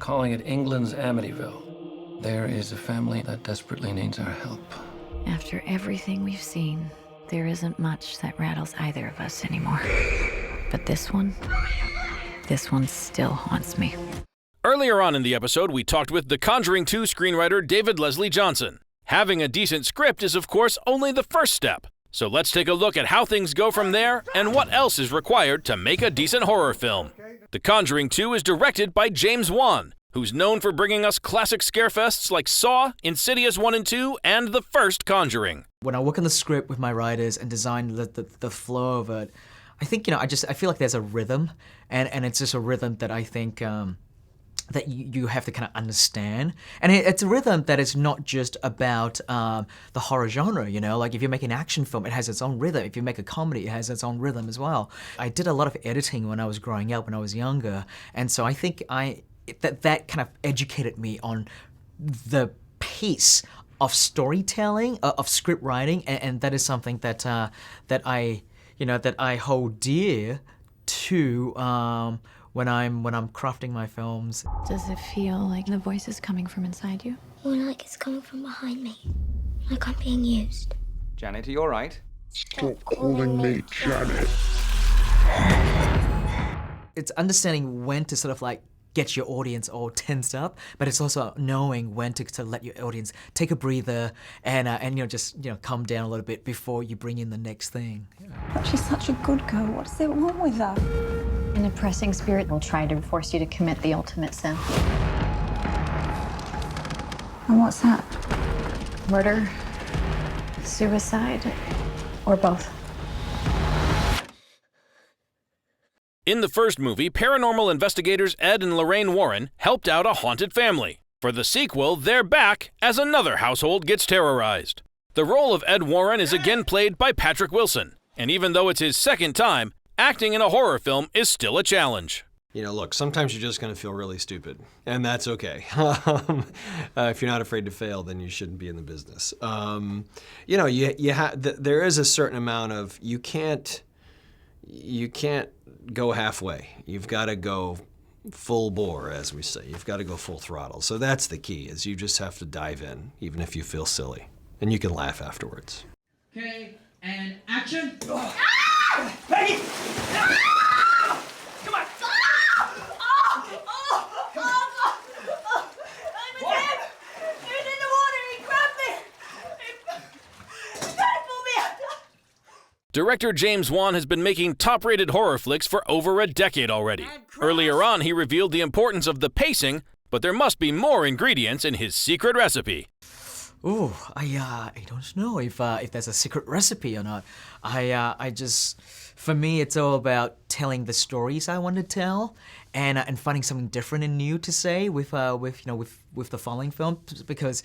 calling it England's Amityville. There is a family that desperately needs our help. After everything we've seen, there isn't much that rattles either of us anymore. But this one still haunts me. Earlier on in the episode, we talked with the Conjuring 2 screenwriter David Leslie Johnson. Having a decent script is, of course, only the first step. So let's take a look at how things go from there and what else is required to make a decent horror film. The Conjuring 2 is directed by James Wan, who's known for bringing us classic scarefests like Saw, Insidious 1 and 2, and the first Conjuring. When I work on the script with my writers and design the flow of it, I think, I feel like there's a rhythm, and it's just a rhythm that I think that you have to kind of understand. And it's a rhythm that is not just about the horror genre, like if you make an action film, it has its own rhythm. If you make a comedy, it has its own rhythm as well. I did a lot of editing when I was growing up, when I was younger, and so I think that kind of educated me on the pace of storytelling, of script writing, and that is something that I hold dear to when I'm crafting my films. Does it feel like the voice is coming from inside you? More like it's coming from behind me. Like I'm being used. Janet, are you all right? Stop calling me Janet. It's understanding when to sort of like get your audience all tensed up, but it's also knowing when to let your audience take a breather and just calm down a little bit before you bring in the next thing. But she's such a good girl. What's there wrong with her? An oppressing spirit will try to force you to commit the ultimate sin. And what's that? Murder, suicide, or both. In the first movie, paranormal investigators Ed and Lorraine Warren helped out a haunted family. For the sequel, they're back as another household gets terrorized. The role of Ed Warren is again played by Patrick Wilson, and even though it's his second time, acting in a horror film is still a challenge. Look, sometimes you're just going to feel really stupid, and that's okay. If you're not afraid to fail, then you shouldn't be in the business. There is a certain amount of, you can't go halfway. You've got to go full bore, as we say. You've got to go full throttle. So that's the key, is you just have to dive in, even if you feel silly, and you can laugh afterwards. Okay, and action. Peggy! Come on! I'm again! He was in the water, he grabbed me! He tried to pull me out! Director James Wan has been making top-rated horror flicks for over a decade already. Earlier on, he revealed the importance of the pacing, but there must be more ingredients in his secret recipe. Ooh, I don't know if there's a secret recipe or not. For me, it's all about telling the stories I want to tell, and finding something different and new to say with the following films, because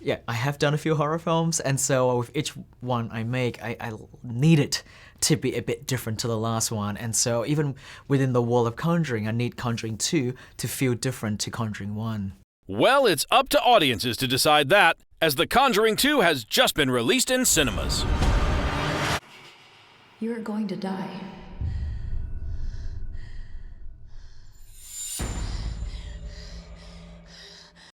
I have done a few horror films, and so with each one I make, I need it to be a bit different to the last one, and so even within the world of Conjuring, I need Conjuring 2 to feel different to Conjuring 1. Well, it's up to audiences to decide that, as The Conjuring 2 has just been released in cinemas. You are going to die.